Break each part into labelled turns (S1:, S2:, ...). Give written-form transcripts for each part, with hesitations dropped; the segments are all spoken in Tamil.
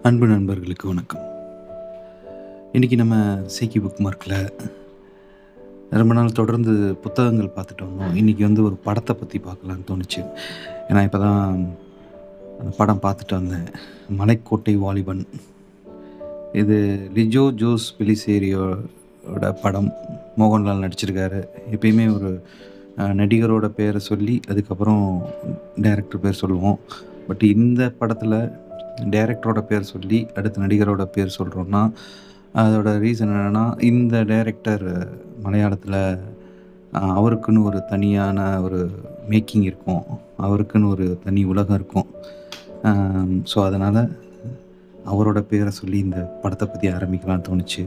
S1: அன்பு நண்பர்களுக்கு வணக்கம். இன்றைக்கி நம்ம சேக்கி புக் மார்க்கில் ரொம்ப நாள் தொடர்ந்து புத்தகங்கள் பார்த்துட்டு வந்தோம். இன்றைக்கி ஒரு படத்தை பற்றி பார்க்கலான்னு தோணுச்சு. ஏன்னா இப்போ தான் அந்த படம் பார்த்துட்டு வந்தேன். மலைக்கோட்டை வாலிபன். இது லிஜோ ஜோஸ் பெலிசேரியோட படம். மோகன்லால் நடிச்சிருக்காரு. எப்பயுமே ஒரு நடிகரோட பேரை சொல்லி அதுக்கப்புறம் டைரக்டர் பேர் சொல்லுவோம். பட் இந்த படத்தில் டைரக்டரோட பேர் சொல்லி அடுத்த நடிகரோட பேர் சொல்கிறோன்னா அதோட ரீசன் என்னென்னா, இந்த டைரக்டர் மலையாளத்தில் அவருக்குன்னு ஒரு தனியான ஒரு மேக்கிங் இருக்கும். அவருக்குன்னு ஒரு தனி உலகம் இருக்கும். ஸோ அதனால் அவரோட பேரை சொல்லி இந்த படத்தை பற்றி ஆரம்பிக்கலான்னு தோணுச்சு.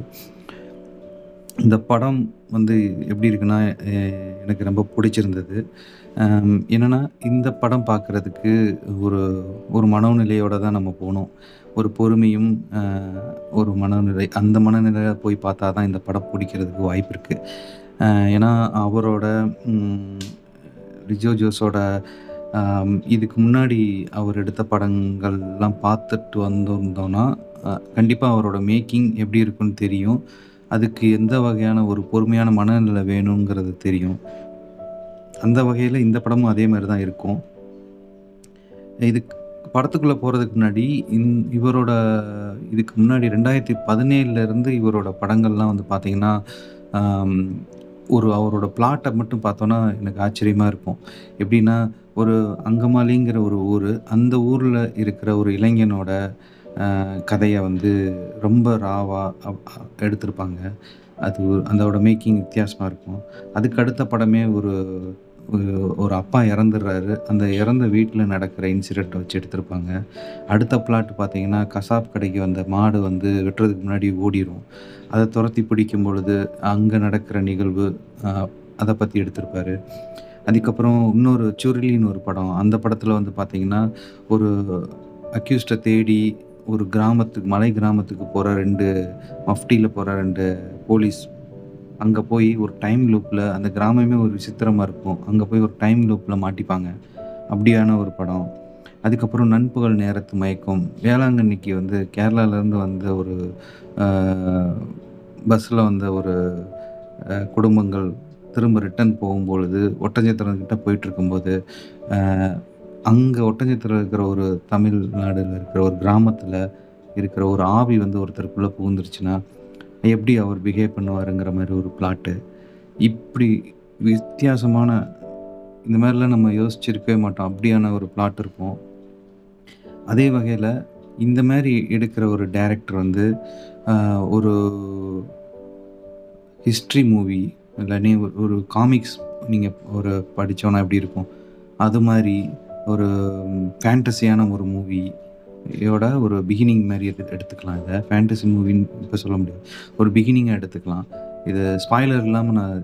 S1: இந்த படம் எப்படி இருக்குன்னா, எனக்கு ரொம்ப பிடிச்சிருந்தது. என்னென்னா, இந்த படம் பார்க்குறதுக்கு ஒரு ஒரு மனோநிலையோடு தான் நம்ம போனோம். ஒரு பொறுமையும் ஒரு மனநிலை, அந்த மனநிலையில போய் பார்த்தா தான் இந்த படம் பிடிக்கிறதுக்கு வாய்ப்பு இருக்குது. ஏன்னா அவரோட லிஜோ ஜோஸோட இதுக்கு முன்னாடி அவர் எடுத்த படங்கள்லாம் பார்த்துட்டு வந்திருந்தோன்னா கண்டிப்பாக அவரோட மேக்கிங் எப்படி இருக்குன்னு தெரியும். அதுக்கு எந்த வகையான ஒரு பொறுமையான மனநிலை வேணுங்கிறது தெரியும். அந்த வகையில் இந்த படமும் அதே மாதிரி தான் இருக்கும். இதுக்கு படத்துக்குள்ளே போகிறதுக்கு முன்னாடி இவரோட இதுக்கு முன்னாடி 2017 இவரோட படங்கள்லாம் பார்த்தீங்கன்னா, அவரோட பிளாட்டை மட்டும் பார்த்தோன்னா எனக்கு ஆச்சரியமாக இருக்கும். எப்படின்னா, ஒரு அங்கமாலிங்கிற ஒரு ஊர், அந்த ஊரில் இருக்கிற ஒரு இளைஞனோட கதையை ரொம்ப ராவாக எடுத்திருப்பாங்க. அது அதோட மேக்கிங் வித்தியாசமாக இருக்கும். அதுக்கு அடுத்த படமே ஒரு அப்பா இறந்துடுறாரு. அந்த இறந்த வீட்டில் நடக்கிற இன்சிடெண்ட்டை வச்சு எடுத்திருப்பாங்க. அடுத்த பிளாட் பார்த்தீங்கன்னா, கசாப் கடைக்கு வந்த மாடு வெட்டுறதுக்கு முன்னாடி ஓடிரும். அதை துரத்தி பிடிக்கும் பொழுது அங்கே நடக்கிற நிகழ்வு, அதை பற்றி எடுத்திருப்பார். அதுக்கப்புறம் இன்னொரு சுருளின்னு ஒரு படம். அந்த படத்தில் பார்த்தீங்கன்னா, ஒரு அக்யூஸ்டை தேடி ஒரு கிராமத்துக்கு, மலை கிராமத்துக்கு போகிற 2 மஃப்டியில் போகிற 2 போலீஸ் அங்கே போய் ஒரு டைம் லூப்பில், அந்த கிராமமே ஒரு விசித்திரமாக இருக்கும். அங்கே போய் ஒரு டைம் லூப்பில் மாட்டிப்பாங்க. அப்படியான ஒரு படம். அதுக்கப்புறம் நண்பகல் நேரத்து மயக்கம். வேளாங்கண்ணிக்கு கேரளாவிலேருந்து வந்த ஒரு பஸ்ஸில் வந்த ஒரு குடும்பங்கள் திரும்ப ரிட்டர்ன் போகும்பொழுது ஒட்டஞ்சத்திரங்கிட்ட போயிட்டுருக்கும்போது அங்கே ஒட்டஞ்சத்திரம் இருக்கிற ஒரு தமிழ்நாடுல இருக்கிற ஒரு கிராமத்தில் இருக்கிற ஒரு ஆவி ஒருத்தருக்குள்ளே புகுந்துருச்சுன்னா எப்படி அவர் பிஹேவ் பண்ணுவாருங்கிற மாதிரி ஒரு பிளாட்டு. இப்படி வித்தியாசமான, இந்த மாதிரிலாம் நம்ம யோசிச்சிருக்கவே மாட்டோம். அப்படியான ஒரு பிளாட் இருக்கும். அதே வகையில் இந்த மாதிரி எடுக்கிற ஒரு டைரக்டர் ஒரு ஹிஸ்ட்ரி மூவி இல்லைனே ஒரு காமிக்ஸ் நீங்கள் ஒரு படித்தோன்னா எப்படி இருக்கும், அது மாதிரி ஒரு ஃபேண்டஸியான ஒரு மூவியோட ஒரு பிகினிங் மாதிரி எடுத்துக்கலாம். இதை ஃபேண்டசி மூவின்னு இப்போ சொல்ல முடியாது, ஒரு பிகினிங்காக எடுத்துக்கலாம். இது ஸ்பாய்லர் இல்லாமல் நான்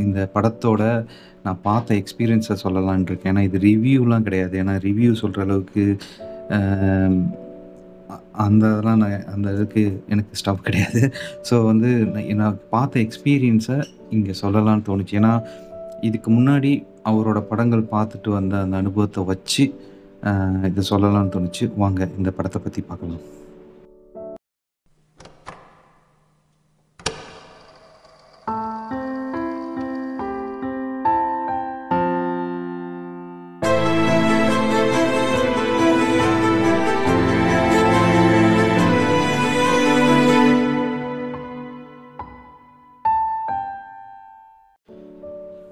S1: இந்த படத்தோட நான் பார்த்த எக்ஸ்பீரியன்ஸை சொல்லலான் இருக்கேன். ஏன்னா இது ரிவ்யூலாம் கிடையாது. ஏன்னா ரிவ்யூ சொல்கிற அளவுக்கு அதெல்லாம் அந்த இதுக்கு எனக்கு ஸ்டாப் கிடையாது. ஸோ நான் பார்த்த எக்ஸ்பீரியன்ஸை இங்கே சொல்லலான்னு தோணுச்சு. ஏன்னா இதுக்கு முன்னாடி அவரோட படங்கள் பார்த்துட்டு வந்த அந்த அனுபவத்தை வச்சு இதை சொல்லலான்னு தோணுச்சு. வாங்க இந்த படத்தை பற்றி பார்க்கலாம்.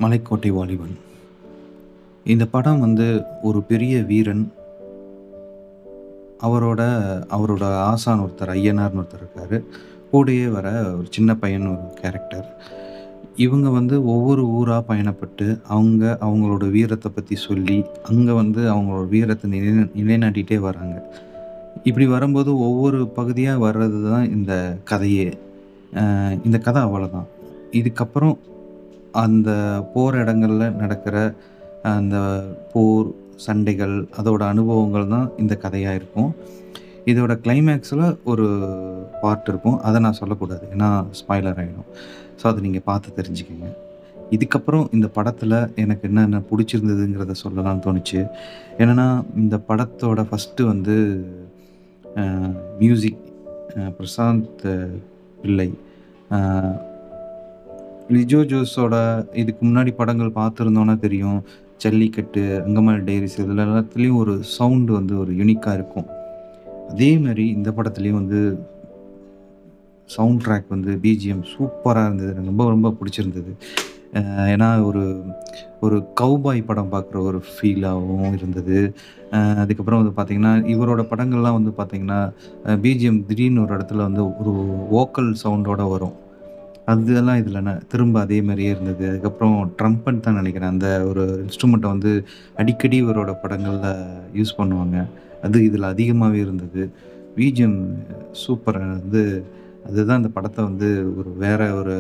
S1: மலைக்கோட்டை வாலிபன். இந்த படம் ஒரு பெரிய வீரன், அவரோட ஆசான் ஒருத்தர், ஐயனார்னு ஒருத்தர் இருக்கார். கூடயே வர ஒரு சின்ன பையன் ஒரு கேரக்டர். இவங்க ஒவ்வொரு ஊராக பயணப்பட்டு அவங்களோட வீரத்தை பற்றி சொல்லி அங்கே அவங்களோட வீரத்தை நிலைநாட்டிகிட்டே வராங்க. இப்படி வரும்போது ஒவ்வொரு பகுதியாக வர்றது தான் இந்த கதையே. இந்த கதை அவ்வளோதான். இதுக்கப்புறம் அந்த போகிற இடங்களில் நடக்கிற அந்த போர், சண்டைகள், அதோட அனுபவங்கள் தான் இந்த கதையாக இருக்கும். இதோட கிளைமேக்ஸில் ஒரு பார்ட் இருக்கும். அதை நான் சொல்லக்கூடாது, ஏன்னா ஸ்பாய்லர் ஆகிடும். ஸோ அதை நீங்கள் பார்த்து தெரிஞ்சுக்கங்க. இதுக்கப்புறம் இந்த படத்தில் எனக்கு என்னென்ன பிடிச்சிருந்ததுங்கிறத சொல்லலாம்னு தோணுச்சு. என்னென்னா, இந்த படத்தோட ஃபஸ்ட்டு அ மியூசிக் பிரசாந்த் பிள்ளை. அ லிஜோ ஜோஸோட இதுக்கு முன்னாடி படங்கள் பார்த்துருந்தோம்னா தெரியும். ஜல்லிக்கட்டு, அங்கமான் டைரீஸ் இதுல எல்லாத்துலயும் ஒரு சவுண்ட் வந்து ஒரு யூனிக்கா இருக்கும். அதே மாரி இந்த படத்துலயும் வந்து சவுண்ட் ட்ராக் வந்து பிஜிஎம் சூப்பரா இருந்தது. எனக்கு ரொம்ப ரொம்ப புடிச்சிருந்தது. ஏன்னா ஒரு ஒரு கவ்பாய் படம் பார்க்குற ஒரு ஃபீலாவும் இருந்தது. அதுக்கப்புறம் வந்து பார்த்தீங்கன்னா, இவரோட படங்கள்லாம் வந்து பார்த்தீங்கன்னா, பிஜிஎம் திடீர்னு ஒரு இடத்துல வந்து ஒரு வோக்கல் சவுண்டோட வரும். அதெல்லாம் இதில திரும்ப அதே மாரியே இருந்தது. அதுக்கப்புறம் ட்ரம்பட் தான் நெனைக்கிறேன். அந்த ஒரு இன்ஸ்ட்ருமெண்ட்ட வந்து அடிக்கடி இவரோட படங்கள்ல யூஸ் பண்ணுவாங்க. அது இதில அதிகமாவே இருந்தது. BGM super. வந்து அதுதான் அந்த படத்த வந்து ஒரு வேற ஒரு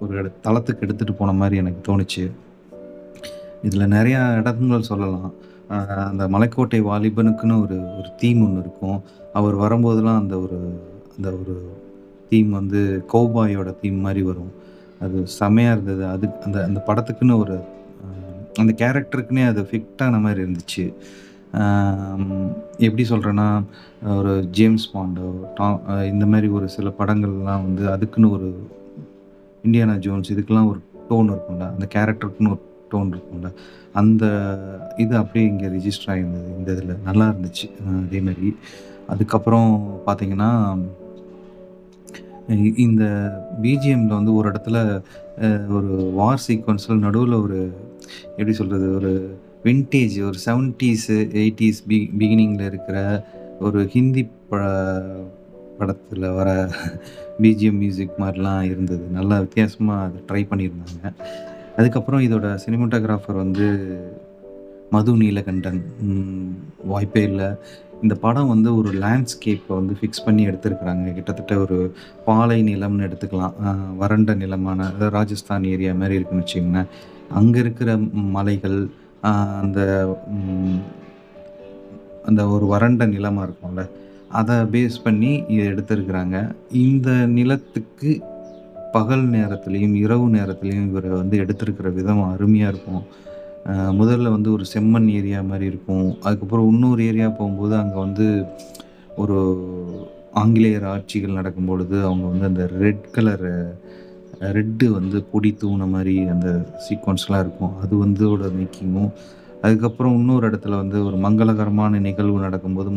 S1: ஒரு தளத்துக்கு எடுத்துட்டு போன மாரி எனக்கு தோணுச்சு. இதில நெறையா இடங்கள் சொல்லலாம். அ அந்த மலைக்கோட்டை வாலிபனுக்குன்னு ஒரு ஒரு தீம் ஒண்ணு இருக்கும். அவர் வரும்போதெல்லாம் அந்த ஒரு தீம் வந்து கௌபாயோட தீம் மாரி வரும். அது செம்மையா இருந்தது. அது அந்த அந்த படத்துக்குன்னு ஒரு அ அந்த கேரக்டருக்குன்னே அது ஃபிட் ஆன மாரி இருந்துச்சு. எப்படி சொல்றேன்னா, ஒரு ஜேம்ஸ் பாண்டோ, இந்த மாரி ஒரு சில படங்கள்லாம் வந்து அதுக்குன்னு ஒரு இண்டியானா ஜோன்ஸ் இதுக்கெல்லாம் ஒரு டோன் இருக்கும்ல. அந்த கேரக்டருக்குன்னு ஒரு டோன் இருக்கும்ல. அந்த இது அப்படியே இங்க ரிஜிஸ்டர் ஆயிருந்தது. இந்த இதில நல்லா இருந்துச்சு. அதே மாரி. அதுக்கப்புறம் பார்த்தீங்கன்னா, இந்த பிஜிஎம்ல வந்து ஒரு இடத்துல ஒரு வார் சீக்வென்ஸ்ல நடுவுல ஒரு எப்படி சொல்றது? ஒரு வின்டேஜ் ஒரு 70ஸ், 80ஸ் பிகினிங்ல இருக்கிற ஒரு ஹிந்தி படத்துல வர பிஜிஎம் மியூசிக் மாரிலாம் இருந்தது. நல்லா வித்தியாசமா அத ட்ரை பண்ணியிருந்தாங்க. அதுக்கப்புறம் இதோட சினிமாட்டோகிராஃபர் வந்து மது நீலகண்டன். வாய்ப்பே இல்ல. இந்த படம் வந்து ஒரு லேண்ட்ஸ்கேப்ப வந்து ஃபிக்ஸ் பண்ணி எடுத்திருக்கிறாங்க. கிட்டத்தட்ட ஒரு பாலை நிலம்னு எடுத்துக்கலாம். வறண்ட நிலமான அதாவது ராஜஸ்தான் ஏரியா மாரி இருக்குன்னு வச்சுக்கங்களேன். அங்க இருக்கிற மலைகள், அ அந்த ம் அந்த ஒரு வறண்ட நிலமா இருக்கும்ல. அத பேஸ் பண்ணி எடுத்திருக்கிறாங்க. இந்த நிலத்துக்கு பகல் நேரத்திலயும், இரவு நேரத்திலயும் இவர வந்து எடுத்திருக்கிற விதம் அருமையா இருக்கும். முதல்ல வந்து ஒரு செம்மண் ஏரியா மாரி இருக்கும். அதுக்கப்புறம் இன்னொரு ஏரியா போம்போது, அங்க வந்து ஒரு ஆங்கிலேயர் ஆட்சிகள் நடக்கும்பொழுது, அவங்க வந்து அந்த ரெட்டு வந்து பொடி தூவுன மாரி அந்த சீக்வென்ஸ்லாம் இருக்கும். அது வந்தோட மேக்கிங்கும், அதுக்கப்புறம் இன்னொரு இடத்துல வந்து ஒரு மங்களகரமான நிகழ்வு நடக்கும்போது,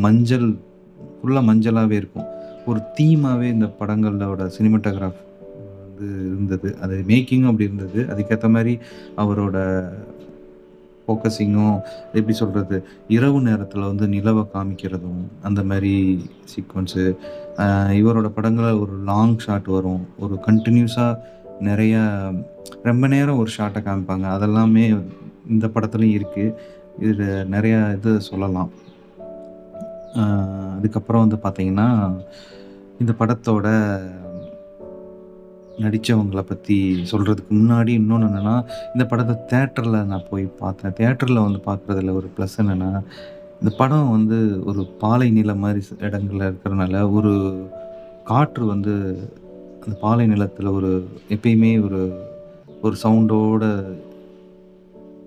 S1: ஃபுல்லா மஞ்சளாவே இருக்கும். ஒரு தீமாவே இந்த படங்களோட சினிமாட்டோகிராஃப் வந்து இருந்தது. அது மேக்கிங்கும் அப்படி இருந்தது. அதுக்கேத்த மாரி அவரோட ஃபோக்கஸிங்கும் எப்படி சொல்றது? இரவு நேரத்தில வந்து நிலவ காமிக்கிறதும், அந்த மாரி சீக்வென்ஸு. இவரோட படங்கள்ல ஒரு லாங் ஷாட் வரும். ஒரு கன்டினியூஸா நெறையா ரொம்ப நேரம் ஒரு ஷாட்ட காமிப்பாங்க. அதெல்லாமே இந்த படத்துலயும் இருக்கு. இதுல நெறையா இது சொல்லலாம். அ அதுக்கப்புறம் வந்து பார்த்தீங்கன்னா, இந்த படத்தோட நடிச்சவங்கள பத்தி சொல்றதுக்கு முன்னாடி இன்னொன்னு என்னன்னா, இந்த படத்த தியேட்டர்ல நான் போய் பார்த்தேன். தியேட்டர்ல வந்து பார்க்குறதுல ஒரு ப்ளஸ் என்னன்னா, இந்த படம் வந்து ஒரு பாலை நிலம் மாரி இடங்கள்ல இருக்கிறனால, ஒரு காற்று வந்து அந்த பாலை நிலத்தில ஒரு எப்பயுமே ஒரு ஒரு சவுண்டோட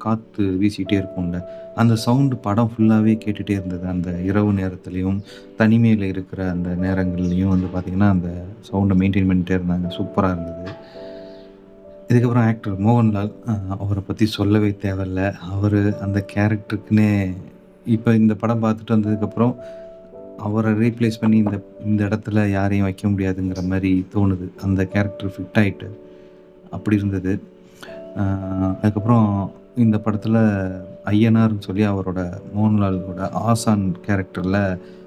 S1: காத்து வீசிட்டே இருக்கும்ல. அந்த சவுண்ட் படம் ஃபுல்லாவே கேட்டுட்டே இருந்தது. அந்த இரவு நேரத்திலயும், தனிமையில இருக்கிற அந்த நேரங்கள்லயும் வந்து பார்த்தீங்கன்னா, அந்த சவுண்ட மெயின்டெயின் பண்ணிட்டே இருந்தாங்க. சூப்பரா இருந்தது. இதுக்கப்புறம் ஆக்டர் மோகன்லால் அவர பத்தி சொல்லவே தேவையில்ல. அவரு அந்த கேரக்டருக்குன்னே இப்ப இந்த படம் பார்த்துட்டு வந்ததுக்கப்புறம், அவர ரீப்ளேஸ் பண்ணி இந்த இந்த இடத்துல யாரையும் வைக்க முடியாதுங்கிற மாரி தோணுது. அந்த கேரக்டர் ஃபிட் ஆயிட்டு. அப்படி இருந்தது. அ அதுக்கப்புறம் இந்த படத்துல ஐயனார்ன்னு சொல்லி அவரோட மோகன்லாலோட ஆசான் கேரக்டர்ல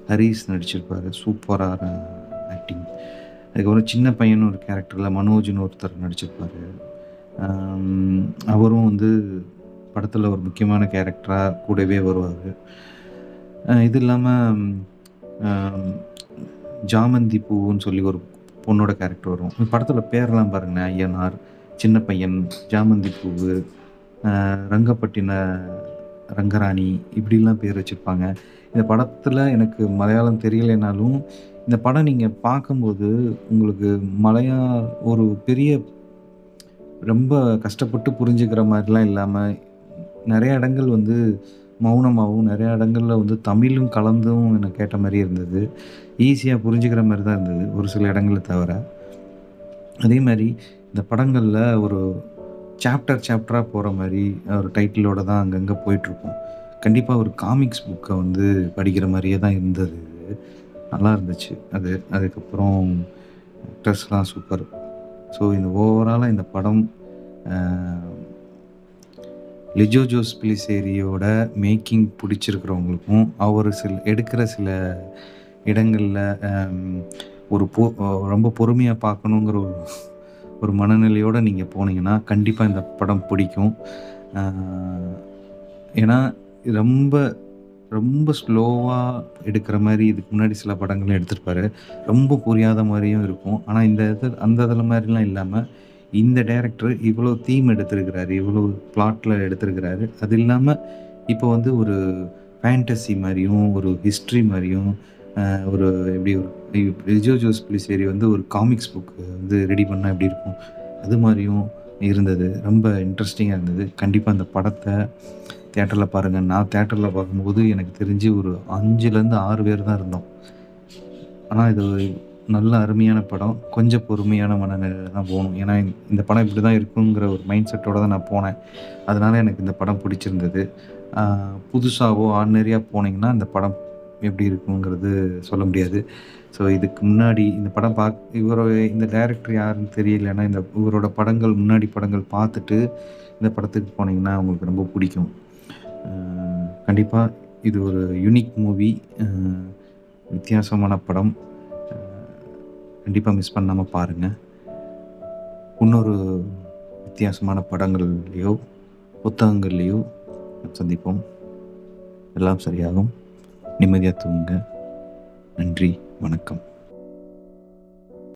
S1: ஹரிஷ் நடிச்சிருப்பாரு. சூப்பரான ஆக்டிங். அதுக்கப்புறம் சின்ன பையன்னு ஒரு கேரக்டர்ல மனோஜ்ன்னு ஒருத்தர் நடிச்சிருப்பாரு. அம் அவரும் வந்து படத்துல ஒரு முக்கியமான கேரக்டரா கூடவே வருவாரு. இது இல்லாம அ ஜாமந்தி பூவுன்னு சொல்லி ஒரு பொண்ணோட கேரக்டர் வரும். இந்த படத்தோட பேர்லாம் பாருங்களேன். ஐயனார், சின்ன பையன், ஜாமந்தி பூவு, ரங்கப்பட்டின ரங்கராணி இப்படிலாம் பேர் வச்சிருப்பாங்க. இந்த படத்துல எனக்கு மலையாளம் தெரியலைனாலும், இந்த படம் நீங்க பார்க்கும்போது உங்களுக்கு ஒரு பெரிய ரொம்ப கஷ்டப்பட்டு புரிஞ்சுக்கிற மாரிலாம் இல்லாம, நெறைய இடங்கள் வந்து மௌனமாவும் நெறைய இடங்கள்ல வந்து தமிழும் கலந்தும் எனக்கு கேட்ட மாரியே இருந்தது. ஈஸியா புரிஞ்சுக்கிற மாரி தான் இருந்தது, ஒரு சில இடங்கள தவிர. அதே மாரி இந்த படங்கள்ல ஒரு சாப்டரா போற மாரி ஒரு டைட்டிலோட தான் அங்கங்க போயிட்டுருக்கும். கண்டிப்பா ஒரு காமிக்ஸ் புக்க வந்து படிக்கிற மாரியே தான் இருந்தது இது. நல்லா இருந்துச்சு அது. அதுக்கப்புறம் ஆக்டர்ஸ்லாம் சூப்பர். ஸோ இந்த ஓவராலா இந்த படம் அ லிஜோ ஜோஸ் பிலிசேரியோட மேக்கிங் புடிச்சிருக்கிறவங்களுக்கும், அவரு எடுக்கிற சில இடங்கள்ல அம் ஒரு ரொம்ப பொறுமையா பார்க்கணுங்கிற ஒரு ஒரு மனநிலையோட நீங்க போனீங்கன்னா, கண்டிப்பா இந்த படம் பிடிக்கும். அ ஏன்னா, ரொம்ப ரொம்ப ஸ்லோவா எடுக்கிற மாரி இதுக்கு முன்னாடி சில படங்கள்லாம் எடுத்திருப்பாரு. ரொம்ப புரியாத மாரியும் இருக்கும். ஆனா இந்த இது அந்த இதில மாரிலாம் இல்லாம, இந்த டைரக்டர் இவ்வளோ தீம் எடுத்திருக்கிறாரு. இவ்வளோ பிளாட்ல எடுத்திருக்கிறாரு. அது இல்லாம இப்போ வந்து ஒரு ஃபேண்டசி மாரியும், ஒரு ஹிஸ்ட்ரி மாரியும், ஒரு எப்படி ஒரு லிஜோ ஜோஸ் பிலிசேரி வந்து ஒரு காமிக்ஸ் புக் வந்து ரெடி பண்ணா எப்படி இருக்கும்? அது மாரியும் இருந்தது. ரொம்ப இன்ட்ரஸ்டிங்கா இருந்தது. கண்டிப்பா அந்த படத்த தியேட்டர்ல பாருங்க. நான் தியேட்டர்ல பார்க்கும்போது எனக்கு தெரிஞ்சு ஒரு 5லேருந்து 6 பேர் தான் இருந்தோம். ஆனா இது ஒரு நல்ல அருமையான படம். கொஞ்சம் பொறுமையான மனநிலையில தான் போணும். ஏன்னா இந்த படம் இப்படி தான் இருக்குங்கிற ஒரு மைண்ட் செட்டோட தான் நான் போனேன். அதனால எனக்கு இந்த படம் பிடிச்சிருந்தது. ஆ புதுசாவோ, ஆர்டினரியா போனீங்கன்னா, இந்த படம் எப்படி இருக்குங்கிறது சொல்ல முடியாது. ஸோ இதுக்கு முன்னாடி இந்த படம் இந்த டைரக்டர் யாருன்னு தெரியலன்னா, இவரோட படங்கள் முன்னாடி படங்கள் பார்த்துட்டு, இந்த படத்துக்கு போனீங்கன்னா, உங்களுக்கு ரொம்ப பிடிக்கும். அ கண்டிப்பா இது ஒரு யூனிக் மூவி. அ வித்தியாசமான படம். அ கண்டிப்பா மிஸ் பண்ணாம பாருங்க. இன்னொரு வித்தியாசமான படங்கள்லயோ, புத்தகங்கள்லயோ சந்திப்போம். எல்லாம் சரியாகும். நிம்மதியா தூங்குங்க. நன்றி. வணக்கம்.